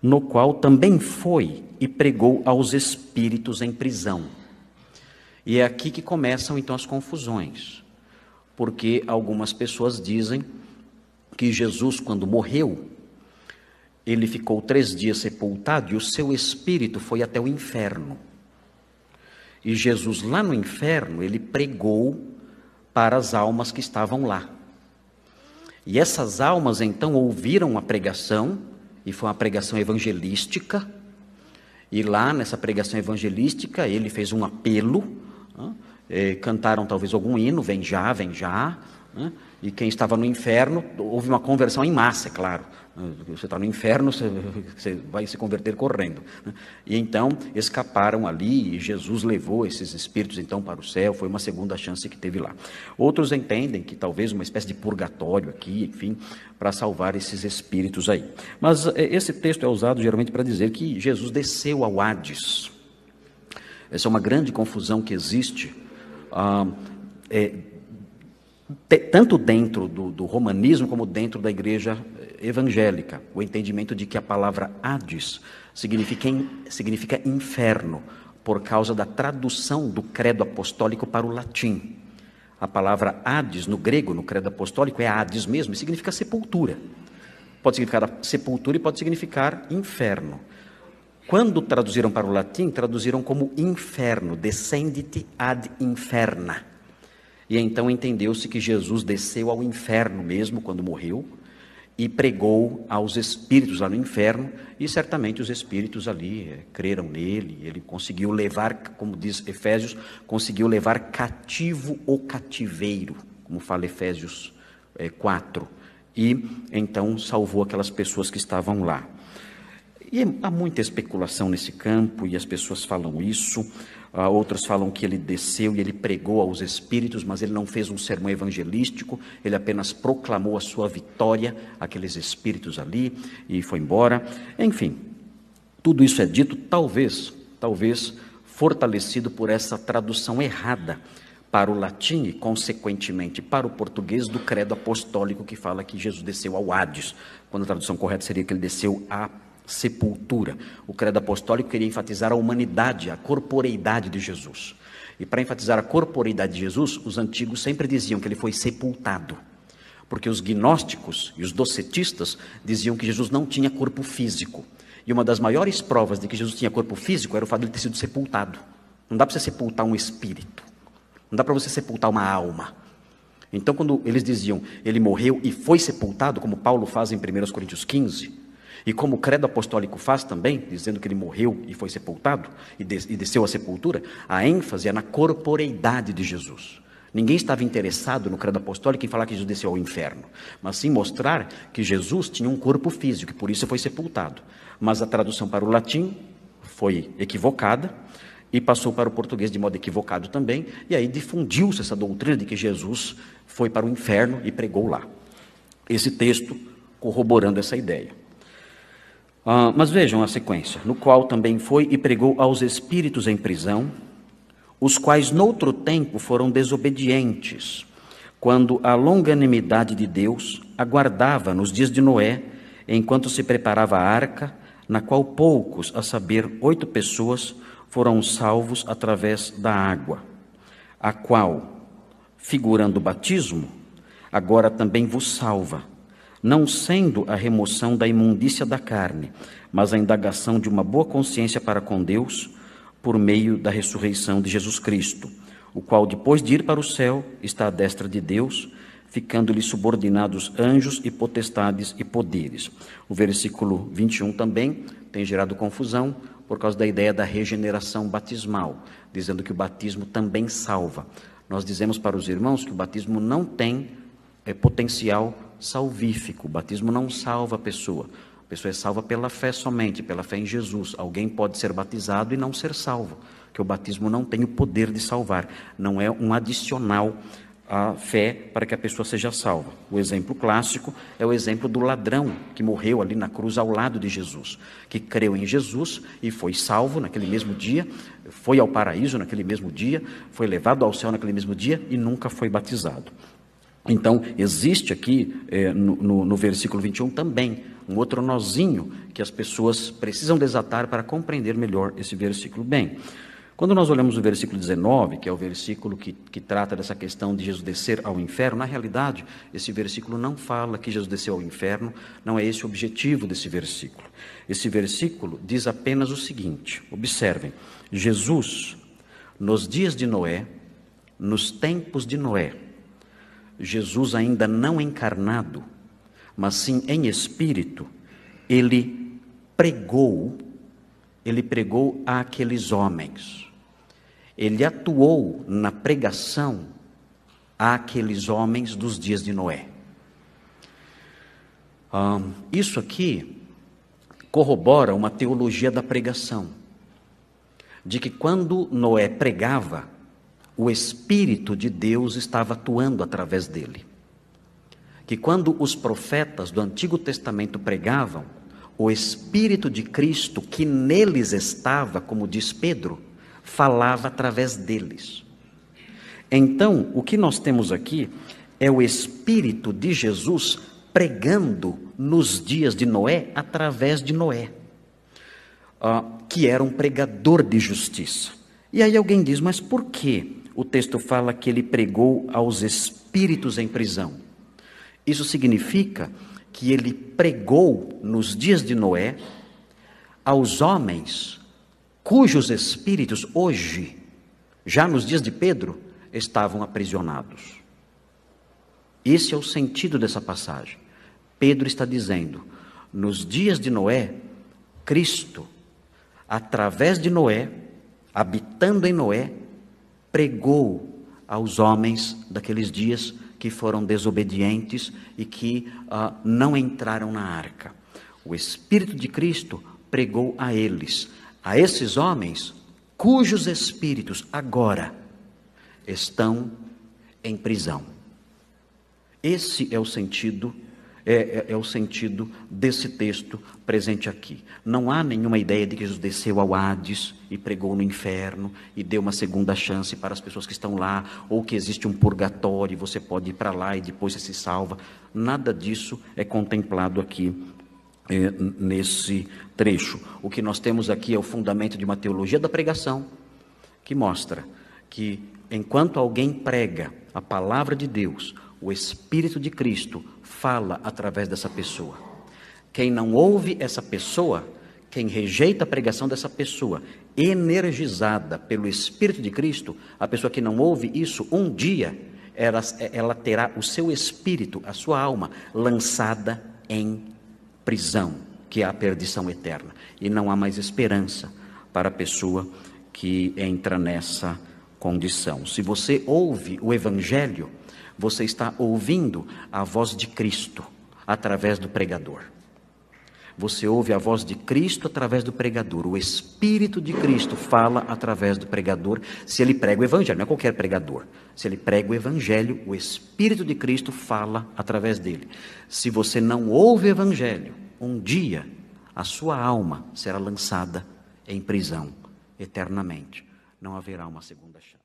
no qual também foi e pregou aos espíritos em prisão. E é aqui que começam então as confusões, porque algumas pessoas dizem que Jesus, quando morreu, ele ficou 3 dias sepultado e o seu espírito foi até o inferno. E Jesus, lá no inferno, ele pregou para as almas que estavam lá. E essas almas, então, ouviram a pregação, e foi uma pregação evangelística, e lá nessa pregação evangelística, ele fez um apelo, cantaram talvez algum hino, vem já, e quem estava no inferno, houve uma conversão em massa, é claro. Você está no inferno, você vai se converter correndo. E então escaparam ali, e Jesus levou esses espíritos então para o céu, foi uma segunda chance que teve lá. Outros entendem que talvez uma espécie de purgatório aqui, enfim, para salvar esses espíritos aí. Mas esse texto é usado geralmente para dizer que Jesus desceu ao Hades. Essa é uma grande confusão que existe, tanto dentro do romanismo como dentro da igreja evangélica, o entendimento de que a palavra Hades significa inferno, por causa da tradução do credo apostólico para o latim. A palavra Hades, no grego, no credo apostólico, é Hades mesmo, e significa sepultura. Pode significar sepultura e pode significar inferno. Quando traduziram para o latim, traduziram como inferno, descendit ad inferna. E então entendeu-se que Jesus desceu ao inferno mesmo, quando morreu, e pregou aos espíritos lá no inferno, e certamente os espíritos ali creram nele, ele conseguiu levar, como diz Efésios, conseguiu levar cativo o cativeiro, como fala Efésios 4, e então salvou aquelas pessoas que estavam lá. E há muita especulação nesse campo, e as pessoas falam isso. Outros falam que ele desceu e ele pregou aos espíritos, mas ele não fez um sermão evangelístico, ele apenas proclamou a sua vitória àqueles espíritos ali e foi embora. Enfim, tudo isso é dito, talvez fortalecido por essa tradução errada para o latim e, consequentemente, para o português do credo apostólico, que fala que Jesus desceu ao Hades, quando a tradução correta seria que ele desceu à sepultura. O credo apostólico queria enfatizar a humanidade, a corporeidade de Jesus. E para enfatizar a corporeidade de Jesus, os antigos sempre diziam que ele foi sepultado, porque os gnósticos e os docetistas diziam que Jesus não tinha corpo físico. E uma das maiores provas de que Jesus tinha corpo físico era o fato de ele ter sido sepultado. Não dá para você sepultar um espírito, não dá para você sepultar uma alma. Então, quando eles diziam ele morreu e foi sepultado, como Paulo faz em 1 Coríntios 15, e como o credo apostólico faz também, dizendo que ele morreu e foi sepultado, e desceu à sepultura, a ênfase é na corporeidade de Jesus. Ninguém estava interessado no credo apostólico em falar que Jesus desceu ao inferno, mas sim mostrar que Jesus tinha um corpo físico, e por isso foi sepultado. Mas a tradução para o latim foi equivocada, e passou para o português de modo equivocado também, e aí difundiu-se essa doutrina de que Jesus foi para o inferno e pregou lá. Esse texto corroborando essa ideia. Mas vejam a sequência, no qual também foi e pregou aos espíritos em prisão, os quais noutro tempo foram desobedientes, quando a longanimidade de Deus aguardava nos dias de Noé, enquanto se preparava a arca, na qual poucos, a saber, 8 pessoas, foram salvos através da água, a qual, figurando o batismo, agora também vos salva, não sendo a remoção da imundícia da carne, mas a indagação de uma boa consciência para com Deus, por meio da ressurreição de Jesus Cristo, o qual, depois de ir para o céu, está à destra de Deus, ficando-lhe subordinados anjos e potestades e poderes. O versículo 21 também tem gerado confusão, por causa da ideia da regeneração batismal, dizendo que o batismo também salva. Nós dizemos para os irmãos que o batismo não tem potencial salvífico. O batismo não salva a pessoa é salva pela fé somente, pela fé em Jesus. Alguém pode ser batizado e não ser salvo, que o batismo não tem o poder de salvar, não é um adicional à fé para que a pessoa seja salva. O exemplo clássico é o exemplo do ladrão que morreu ali na cruz ao lado de Jesus, que creu em Jesus e foi salvo naquele mesmo dia, foi ao paraíso naquele mesmo dia, foi levado ao céu naquele mesmo dia e nunca foi batizado. Então, existe aqui, no versículo 21, também um outro nozinho que as pessoas precisam desatar para compreender melhor esse versículo. Bem, quando nós olhamos o versículo 19, que é o versículo que trata dessa questão de Jesus descer ao inferno, na realidade, esse versículo não fala que Jesus desceu ao inferno, não é esse o objetivo desse versículo. Esse versículo diz apenas o seguinte, observem, Jesus, nos dias de Noé, nos tempos de Noé, Jesus ainda não encarnado, mas sim em espírito, ele pregou àqueles homens. Ele atuou na pregação àqueles homens dos dias de Noé. Isso aqui corrobora uma teologia da pregação, de que quando Noé pregava, o Espírito de Deus estava atuando através dele. Que quando os profetas do Antigo Testamento pregavam, o Espírito de Cristo que neles estava, como diz Pedro, falava através deles. Então, o que nós temos aqui é o Espírito de Jesus pregando nos dias de Noé, através de Noé, que era um pregador de justiça. E aí alguém diz, mas por que o texto fala que ele pregou aos espíritos em prisão? Isso significa que ele pregou nos dias de Noé aos homens cujos espíritos hoje, já nos dias de Pedro, estavam aprisionados. Esse é o sentido dessa passagem. Pedro está dizendo, nos dias de Noé, Cristo, através de Noé, habitando em Noé, pregou aos homens daqueles dias que foram desobedientes e que não entraram na arca. O Espírito de Cristo pregou a eles, a esses homens cujos espíritos agora estão em prisão. Esse é o sentido, é o sentido desse texto presente aqui. Não há nenhuma ideia de que Jesus desceu ao Hades e pregou no inferno e deu uma segunda chance para as pessoas que estão lá, ou que existe um purgatório e você pode ir para lá e depois você se salva. Nada disso é contemplado aqui nesse trecho. O que nós temos aqui é o fundamento de uma teologia da pregação, que mostra que enquanto alguém prega a palavra de Deus, o Espírito de Cristo fala através dessa pessoa. Quem não ouve essa pessoa, quem rejeita a pregação dessa pessoa, energizada pelo Espírito de Cristo, a pessoa que não ouve isso, um dia ela terá o seu espírito, a sua alma, lançada em prisão, que é a perdição eterna. E não há mais esperança para a pessoa que entra nessa condição. Se você ouve o Evangelho, você está ouvindo a voz de Cristo através do pregador. Você ouve a voz de Cristo através do pregador. O Espírito de Cristo fala através do pregador, se ele prega o Evangelho, não é qualquer pregador. Se ele prega o Evangelho, o Espírito de Cristo fala através dele. Se você não ouve o Evangelho, um dia a sua alma será lançada em prisão eternamente. Não haverá uma segunda chance.